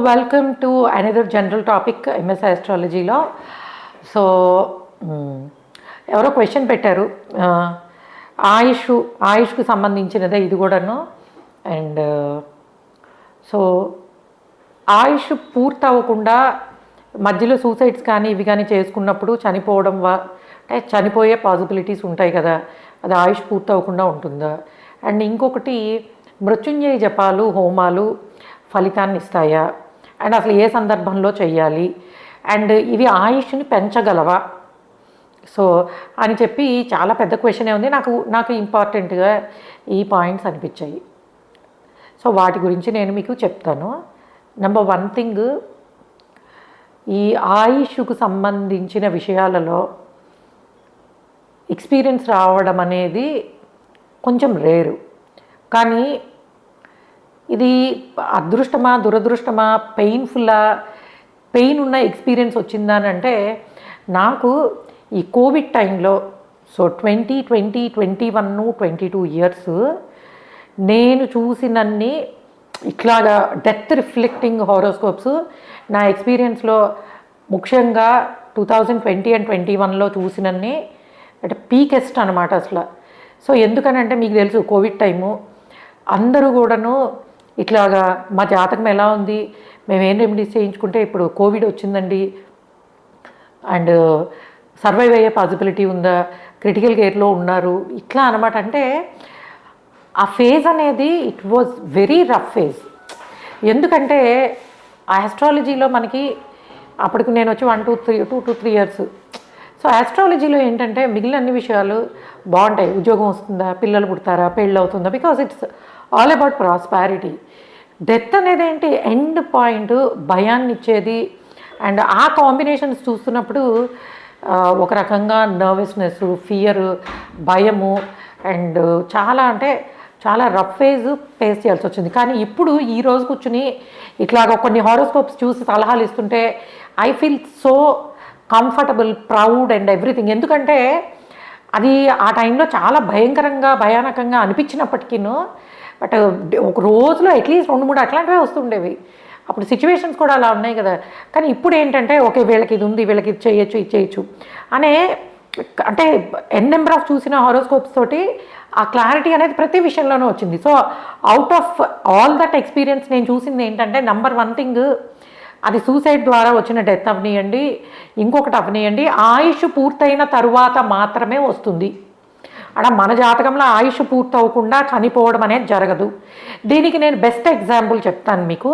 Welcome to another general topic ఎంఎస్ ఆస్ట్రాలజీలో. So ఎవరో క్వశ్చన్ పెట్టారు, ఆయుష్కు సంబంధించినదే ఇది కూడాను. అండ్ సో ఆయుష్ పూర్తి అవ్వకుండా మధ్యలో సూసైడ్స్ కానీ ఇవి కానీ చేసుకున్నప్పుడు చనిపోవడం అంటే చనిపోయే పాసిబిలిటీస్ ఉంటాయి కదా, అది ఆయుష్ పూర్తి అవ్వకుండా ఉంటుందా? అండ్ ఇంకొకటి, మృత్యుంజయ జపాలు హోమాలు ఫలితాన్ని ఇస్తాయా, అండ్ అసలు ఏ సందర్భంలో చెయ్యాలి, అండ్ ఇవి ఆయుష్ని పెంచగలవా? సో అని చెప్పి చాలా పెద్ద క్వశ్చనే ఉంది. నాకు ఇంపార్టెంట్గా ఈ పాయింట్స్ అనిపించాయి. సో వాటి గురించి నేను మీకు చెప్తాను. నెంబర్ 1 థింగ్, ఈ ఆయుష్కు సంబంధించిన విషయాలలో ఎక్స్పీరియన్స్ రావడం అనేది కొంచెం రేరు. కానీ ఇది అదృష్టమా దురదృష్టమా, పెయిన్ ఉన్న ఎక్స్పీరియన్స్ వచ్చిందా అని అంటే, నాకు ఈ కోవిడ్ టైంలో, సో 2020, 21, 22 ఇయర్స్ నేను చూసినన్ని ఇట్లాగా డెత్ రిఫ్లెక్టింగ్ హారోస్కోప్స్ నా ఎక్స్పీరియన్స్లో ముఖ్యంగా 2020 అండ్ 21లో చూసినన్ని అంటే పీకెస్ట్ అనమాట అసలు. సో ఎందుకనంటే మీకు తెలుసు, కోవిడ్ టైము అందరూ కూడాను ఇట్లాగా మా జాతకం ఎలా ఉంది, మేము ఏం రెమెడీస్ చేయించుకుంటే ఇప్పుడు కోవిడ్ వచ్చిందండి అండ్ సర్వైవ్ అయ్యే పాసిబిలిటీ ఉందా, క్రిటికల్ కేర్లో ఉన్నారు, ఇట్లా అనమాట. అంటే ఆ ఫేజ్ అనేది it was very rough phase. ఎందుకంటే ఆస్ట్రాలజీలో మనకి అప్పటికి నేను వచ్చి 2 to 3 ఇయర్స్. సో ఆస్ట్రాలజీలో ఏంటంటే మిగిలిన అన్ని విషయాలు బాగుంటాయి. ఉద్యోగం వస్తుందా, పిల్లలు పుడతారా, పెళ్ళి అవుతుందా, because it's all about prosperity. Death అనేది ఏంటి, ఎండ్ పాయింట్, భయాన్ని ఇచ్చేది. అండ్ ఆ కాంబినేషన్స్ చూస్తున్నప్పుడు ఒక రకంగా నర్వస్నెస్, ఫియర్, భయము, అండ్ చాలా రఫ్ ఫేజ్ ఫేస్ చేయాల్సి వచ్చింది. కానీ ఇప్పుడు ఈ రోజు కూర్చుని ఇట్లాగ కొన్ని హారోస్కోప్స్ చూసి సలహాలు ఇస్తుంటే I feel so comfortable, proud and everything. ఎందుకంటే అది ఆ టైంలో చాలా భయానకంగా అనిపించినప్పటికీను, బట్ ఒక రోజులో అట్లీస్ట్ 2-3 అట్లాంటివే వస్తుండేవి. అప్పుడు సిచ్యువేషన్స్ కూడా అలా ఉన్నాయి కదా. కానీ ఇప్పుడు ఏంటంటే ఓకే, వీళ్ళకి ఇది ఉంది, వీళ్ళకి ఇది చేయొచ్చు అనే, అంటే నెంబర్ ఆఫ్ చూసిన హారోస్కోప్స్ తోటి ఆ క్లారిటీ అనేది ప్రతి విషయంలోనూ వచ్చింది. So out of all that experience నేను చూసింది ఏంటంటే, నెంబర్ 1 థింగ్, అది సూసైడ్ ద్వారా వచ్చిన డెత్ అవనియండి, ఇంకొకటి అవనియండి, ఆయుష్ పూర్తయిన తరువాత మాత్రమే వస్తుంది. అలా మన జాతకంలో ఆయుష్ పూర్తి అవ్వకుండా చనిపోవడం అనేది జరగదు. దీనికి నేను బెస్ట్ ఎగ్జాంపుల్ చెప్తాను మీకు.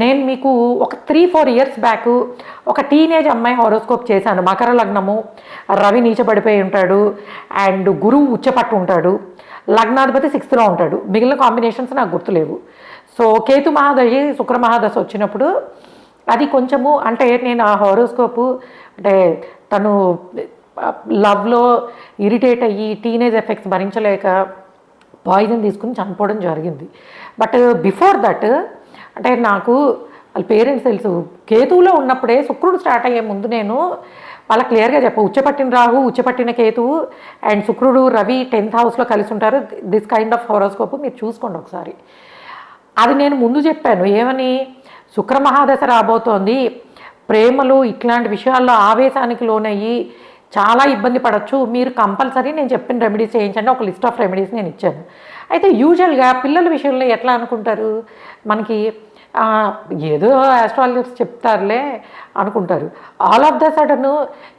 నేను మీకు ఒక 3-4 ఇయర్స్ బ్యాక్ ఒక టీనేజ్ అమ్మాయి హారోస్కోప్ చేశాను. మకర లగ్నము, రవి నీచబడిపోయి ఉంటాడు, అండ్ గురువు ఉచ్చపట్టు ఉంటాడు, లగ్నాధిపతి 6th ఉంటాడు. మిగిలిన కాంబినేషన్స్ నాకు గుర్తులేవు. సో కేతు మహాదశ, శుక్ర మహాదశ వచ్చినప్పుడు అది కొంచెము, అంటే నేను ఆ హారోస్కోపు, అంటే తను లవ్లో ఇరిటేట్ అయ్యి టీనేజ్ ఎఫెక్ట్స్ భరించలేక పాయిజన్ తీసుకుని చనిపోవడం జరిగింది. బట్ బిఫోర్ దట్, అంటే నాకు వాళ్ళ పేరెంట్స్ తెలుసు. కేతువులో ఉన్నప్పుడే, శుక్రుడు స్టార్ట్ అయ్యే ముందు నేను వాళ్ళకి క్లియర్గా ఉచ్చపట్టిన రాహు, ఉచ్చపట్టిన కేతువు అండ్ శుక్రుడు, రవి 10th హౌస్లో కలిసి ఉంటారు. దిస్ కైండ్ ఆఫ్ హారోస్కోప్ మీరు చూసుకోండి ఒకసారి. అది నేను ముందు చెప్పాను. ఏమని, శుక్ర మహాదశ రాబోతోంది, ప్రేమలు ఇట్లాంటి విషయాల్లో ఆవేశానికి లోనయ్యి చాలా ఇబ్బంది పడవచ్చు, మీరు కంపల్సరీ నేను చెప్పిన రెమెడీస్ చేయించండి. ఒక లిస్ట్ ఆఫ్ రెమెడీస్ నేను ఇచ్చాను. అయితే యూజువల్గా పిల్లల విషయంలో ఎట్లా అనుకుంటారు, మనకి ఏదో ఆస్ట్రాలజర్స్ చెప్తారులే అనుకుంటారు. All of the sudden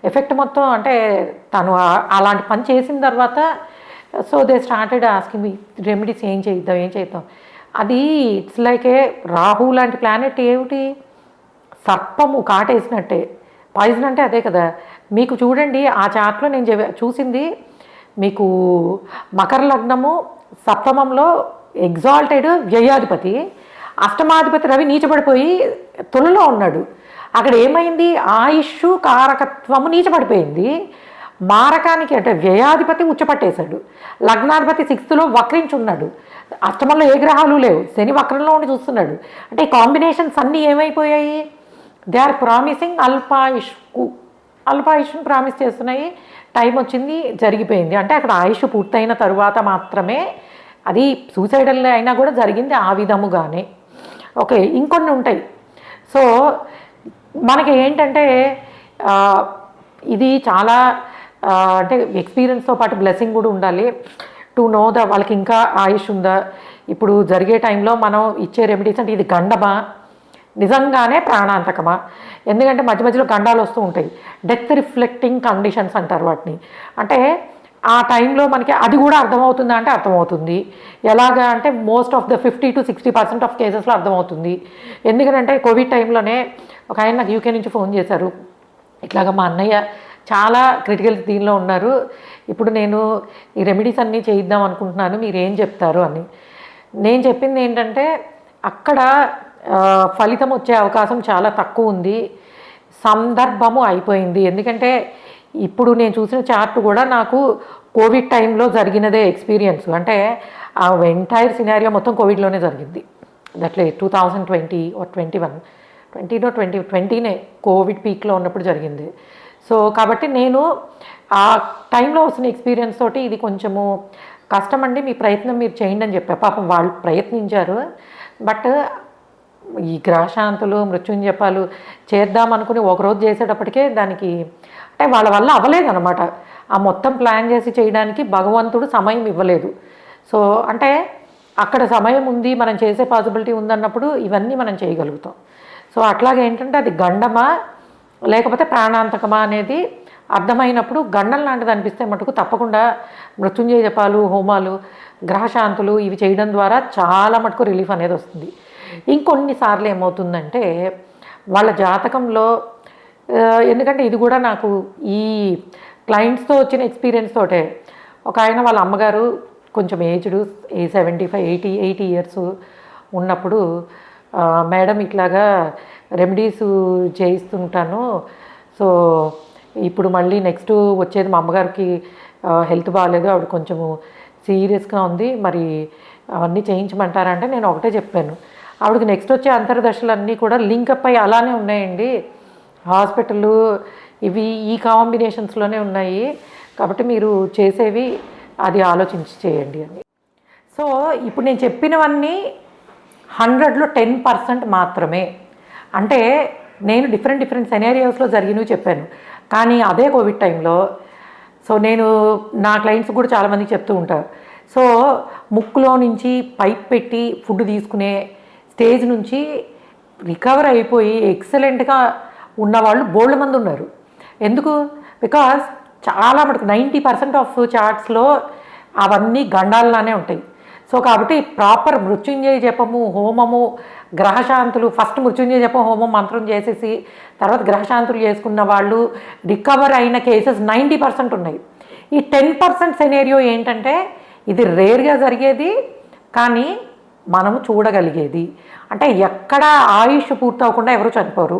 effect మొత్తం, అంటే తను అలాంటి పని చేసిన తర్వాత, so they started asking me remedies ఏం చేద్దాం. అది ఇట్స్ లైక్ ఏ రాహు లాంటి ప్లానెట్. ఏమిటి, సర్పము కాటేసినట్టే. పాయిజన్ అంటే అదే కదా. మీకు చూడండి ఆ చార్ట్లో నేను చూసింది, మీకు మకర లగ్నము సప్తమంలో ఎగ్జాల్టెడ్ వ్యయాధిపతి, అష్టమాధిపతి రవి నీచబడిపోయి తులలో ఉన్నాడు. అక్కడ ఏమైంది, ఆయుష్ కారకత్వము నీచబడిపోయింది. మారకానికి అంటే వ్యయాధిపతి ఉచ్చపట్టేశాడు, లగ్నాధిపతి 6th వక్రించి ఉన్నాడు, అష్టమంలో ఏ గ్రహాలు లేవు, శని వక్రంలో ఉండి చూస్తున్నాడు. అంటే ఈ కాంబినేషన్స్ అన్నీ ఏమైపోయాయి, దే ఆర్ ప్రామిసింగ్ అల్పాయుష్ను ప్రామిస్ చేస్తున్నాయి. టైం వచ్చింది, జరిగిపోయింది. అంటే అక్కడ ఆయుష్ పూర్తయిన తరువాత మాత్రమే, అది సూసైడల్ అయినా కూడా జరిగింది ఆ విధముగానే. ఓకే, ఇంకొన్ని ఉంటాయి. సో మనకి ఏంటంటే ఇది చాలా అంటే ఎక్స్పీరియన్స్తో పాటు బ్లెస్సింగ్ కూడా ఉండాలి టు నో వాళ్ళకి ఇంకా ఆయుష్ ఉందా, ఇప్పుడు జరిగే టైంలో మనం ఇచ్చే రెమెడీస్ అంటే ఇది గండమా నిజంగానే ప్రాణాంతకమా. ఎందుకంటే మధ్య మధ్యలో గండాలు వస్తూ ఉంటాయి, డెత్ రిఫ్లెక్టింగ్ కండిషన్స్ అంటారు వాటిని. అంటే ఆ టైంలో మనకి అది కూడా అర్థమవుతుందా అంటే అర్థమవుతుంది. ఎలాగా అంటే most of the 50 to 60% of కేసెస్లో అర్థమవుతుంది. ఎందుకంటే కోవిడ్ టైంలోనే ఒక ఆయన నాకు యూకే నుంచి ఫోన్ చేశారు, ఇట్లాగా మా అన్నయ్య చాలా క్రిటికల్ దీనిలో ఉన్నారు, ఇప్పుడు నేను ఈ రెమెడీస్ అన్నీ చేయిద్దాం అనుకుంటున్నాను, మీరు ఏం చెప్తారు అని. నేను చెప్పింది ఏంటంటే అక్కడ ఫలితం వచ్చే అవకాశం చాలా తక్కువ ఉంది, సందర్భము అయిపోయింది. ఎందుకంటే ఇప్పుడు నేను చూసిన చార్ట్ కూడా నాకు కోవిడ్ టైంలో జరిగినదే ఎక్స్పీరియన్స్. అంటే ఆ ఎంటైర్ సినారియో మొత్తం కోవిడ్లోనే జరిగింది. దట్లే 2020 or 2020నే కోవిడ్ పీక్లో ఉన్నప్పుడు జరిగింది. సో కాబట్టి నేను ఆ టైంలో వస్తున్న ఎక్స్పీరియన్స్ తోటి ఇది కొంచెము కష్టమండి, మీ ప్రయత్నం మీరు చేయండి అని చెప్పా. పాపం వాళ్ళు ప్రయత్నించారు, బట్ ఈ గ్రహశాంతులు మృత్యుంజపాలు చేద్దాం అనుకుని ఒకరోజు చేసేటప్పటికే దానికి అంటే వాళ్ళ వల్ల అవ్వలేదన్నమాట. ఆ మొత్తం ప్లాన్ చేసి చేయడానికి భగవంతుడు సమయం ఇవ్వలేదు. సో అంటే అక్కడ సమయం ఉంది, మనం చేసే పాసిబిలిటీ ఉందన్నప్పుడు ఇవన్నీ మనం చేయగలుగుతాం. సో అట్లాగే ఏంటంటే అది గండమా లేకపోతే ప్రాణాంతకమా అనేది అర్థమైనప్పుడు గండం లాంటిది అనిపిస్తే మటుకు తప్పకుండా మృత్యుంజయ జపాలు, హోమాలు, గ్రహశాంతులు ఇవి చేయడం ద్వారా చాలా మటుకు రిలీఫ్ అనేది వస్తుంది. ఇంకొన్నిసార్లు ఏమవుతుందంటే వాళ్ళ జాతకంలో, ఎందుకంటే ఇది కూడా నాకు ఈ క్లయింట్స్తో వచ్చిన ఎక్స్పీరియన్స్ తోటే, ఒక ఆయన వాళ్ళ అమ్మగారు కొంచెం ఏజ్డ్ 75-80 ఇయర్స్ ఉన్నప్పుడు, మేడం ఇట్లాగా రెమెడీస్ చేయిస్తుంటాను, సో ఇప్పుడు మళ్ళీ నెక్స్ట్ వచ్చేది మా అమ్మగారికి హెల్త్ బాగాలేదు, ఆవిడ కొంచెము సీరియస్గా ఉంది, మరి అవన్నీ చేయించమంటారంటే నేను ఒకటే చెప్పాను, ఆవిడకి నెక్స్ట్ వచ్చే అంతర్దశలన్నీ కూడా లింకప్ అయ్యి అలానే ఉన్నాయండి, హాస్పిటల్ ఇవి ఈ కాంబినేషన్స్లోనే ఉన్నాయి, కాబట్టి మీరు చేసేవి అది ఆలోచించి చేయండి అని. సో ఇప్పుడు నేను చెప్పినవన్నీ 100లో 10% మాత్రమే. అంటే నేను డిఫరెంట్ సెనారియోస్లో జరిగినవి చెప్పాను, కానీ అదే కోవిడ్ టైంలో సో నేను నా క్లయింట్స్ కూడా చాలామందికి చెప్తూ ఉంటారు, సో ముక్కులో నుంచి పైప్ పెట్టి ఫుడ్ తీసుకునే స్టేజ్ నుంచి రికవర్ అయిపోయి ఎక్సలెంట్గా ఉన్నవాళ్ళు బోల్డ్ మంది ఉన్నారు. ఎందుకు? బికాస్ చాలా మటుకు 90% ఆఫ్ చార్ట్స్లో అవన్నీ గండాల్లానే ఉంటాయి. సో కాబట్టి ప్రాపర్ మృత్యుంజయ జపము, హోమము, గ్రహశాంతులు, ఫస్ట్ మృత్యుంజయ జపం హోమం మంత్రం చేసేసి తర్వాత గ్రహశాంతులు చేసుకున్న వాళ్ళు రికవర్ అయిన కేసెస్ 90% ఉన్నాయి. ఈ 10% సెనేరియో ఏంటంటే ఇది రేర్గా జరిగేది, కానీ మనము చూడగలిగేది. అంటే ఎక్కడ ఆయుష్ పూర్తవకుండా ఎవరు చనిపోరు.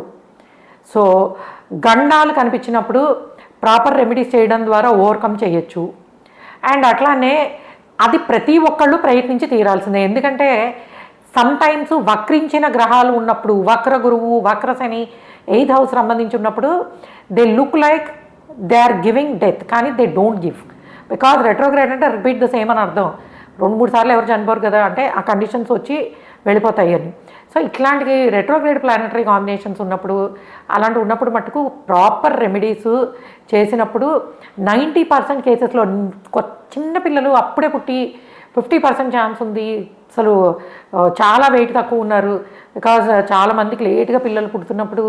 సో గండాలు కనిపించినప్పుడు ప్రాపర్ రెమెడీస్ చేయడం ద్వారా ఓవర్కమ్ చేయొచ్చు. అండ్ అట్లానే అది ప్రతి ఒక్కళ్ళు ప్రయత్నించి తీరాల్సిందే. ఎందుకంటే సమ్టైమ్స్ వక్రించిన గ్రహాలు ఉన్నప్పుడు, వక్ర గురువు, వక్ర శని 8th హౌస్ సంబంధించి ఉన్నప్పుడు they look like they are giving death, కానీ they don't give. Because retrograde అంటే రిపీట్ ద సేమ్ అని అర్థం. 2-3 సార్లు ఎవరు చనిపోరు కదా, అంటే ఆ కండిషన్స్ వచ్చి వెళ్ళిపోతాయి అని. సో ఇట్లాంటి రెట్రోగ్రేడ్ ప్లానటరీ కాంబినేషన్స్ ఉన్నప్పుడు, అలాంటి ఉన్నప్పుడు మటుకు ప్రాపర్ రెమెడీస్ చేసినప్పుడు 90% కేసెస్లో చిన్న పిల్లలు అప్పుడే పుట్టి 50% ఛాన్స్ ఉంది. అసలు చాలా వెయిట్ తక్కువ ఉన్నారు, బికాజ్ చాలామందికి లేట్గా పిల్లలు పుడుతున్నప్పుడు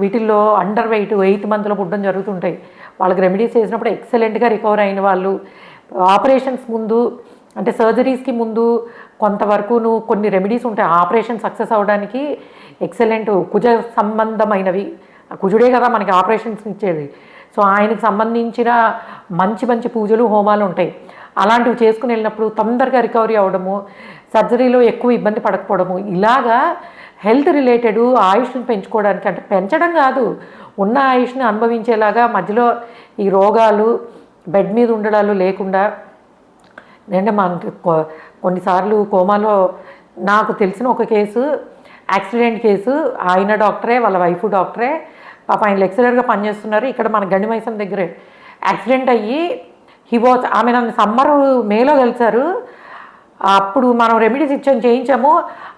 వీటిల్లో అండర్ వెయిట్ 8th మంత్లో పుట్టడం జరుగుతుంటాయి. వాళ్ళకి రెమెడీస్ చేసినప్పుడు ఎక్సలెంట్గా రికవర్ అయిన వాళ్ళు, ఆపరేషన్స్ ముందు అంటే సర్జరీస్కి ముందు కొంతవరకును కొన్ని రెమెడీస్ ఉంటాయి ఆపరేషన్ సక్సెస్ అవ్వడానికి ఎక్సలెంట్, కుజ సంబంధమైనవి, కుజుడే కదా మనకి ఆపరేషన్స్ ఇచ్చేది. సో ఆయనకు సంబంధించిన మంచి పూజలు, హోమాలు ఉంటాయి. అలాంటివి చేసుకుని వెళ్ళినప్పుడు తొందరగా రికవరీ అవ్వడము, సర్జరీలో ఎక్కువ ఇబ్బంది పడకపోవడము, ఇలాగా హెల్త్ రిలేటెడ్ ఆయుష్ని పెంచుకోవడానికి, అంటే పెంచడం కాదు, ఉన్న ఆయుష్ని అనుభవించేలాగా మధ్యలో ఈ రోగాలు, బెడ్ మీద ఉండడాలు లేకుండా. అంటే మనకి కొన్నిసార్లు కోమాలో నాకు తెలిసిన ఒక కేసు, యాక్సిడెంట్ కేసు, ఆయన డాక్టరే, వాళ్ళ వైఫ్ డాక్టరే, పాప ఆయన లెక్చరర్గా పనిచేస్తున్నారు ఇక్కడ మన గండిమైసం దగ్గరే. యాక్సిడెంట్ అయ్యి ఆమె నన్ను సమ్మరు మేలో కలిశారు, అప్పుడు మనం రెమెడీస్ చేయించాము,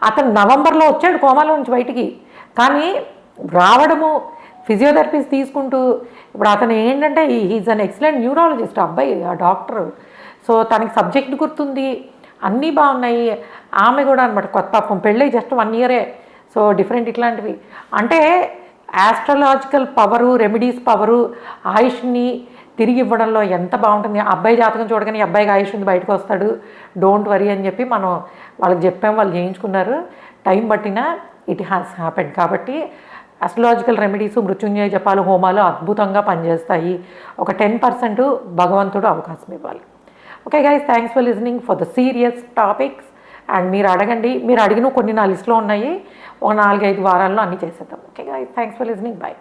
అతను నవంబర్లో వచ్చాడు కోమాలో నుంచి బయటికి, కానీ రావడము, ఫిజియోథెరపీస్ తీసుకుంటూ, ఇప్పుడు అతను ఏంటంటే ఈజ్ అన్ ఎక్సలెంట్ న్యూరాలజిస్ట్ అబ్బాయి, ఆ డాక్టర్. సో తనకి సబ్జెక్ట్ గుర్తుంది, అన్నీ బాగున్నాయి. ఆమె కూడా అనమాట కొత్త పాపం పెళ్ళి జస్ట్ 1 ఇయరే. సో డిఫరెంట్ ఇట్లాంటివి అంటే ఆస్ట్రాలజికల్ పవరు, రెమెడీస్ పవరు, ఆయుష్ని తిరిగి ఇవ్వడంలో ఎంత బాగుంటుంది. అబ్బాయి జాతకం చూడగానే ఈ అబ్బాయికి ఆయుష్ ఉంది బయటకు వస్తాడు, డోంట్ వరీ అని చెప్పి మనం వాళ్ళకి చెప్పాము, వాళ్ళు చేయించుకున్నారు. టైం పట్టినా ఇట్ హ్యాస్ హ్యాపెండ్. కాబట్టి అస్ట్రాలజికల్ రెమెడీస్, మృత్యుంజయ జపాలు, హోమాలు అద్భుతంగా పనిచేస్తాయి. ఒక 10% భగవంతుడు అవకాశం ఇవ్వాలి. Okay guys, thanks for listening for the serious topics. And మీరు అడగండి, మీరు అడిగిన కొన్ని నా లిస్ట్లో ఉన్నాయి, ఒక 4-5 వారాల్లో అన్నీ చేసేద్దాం. Okay guys, thanks for listening, bye.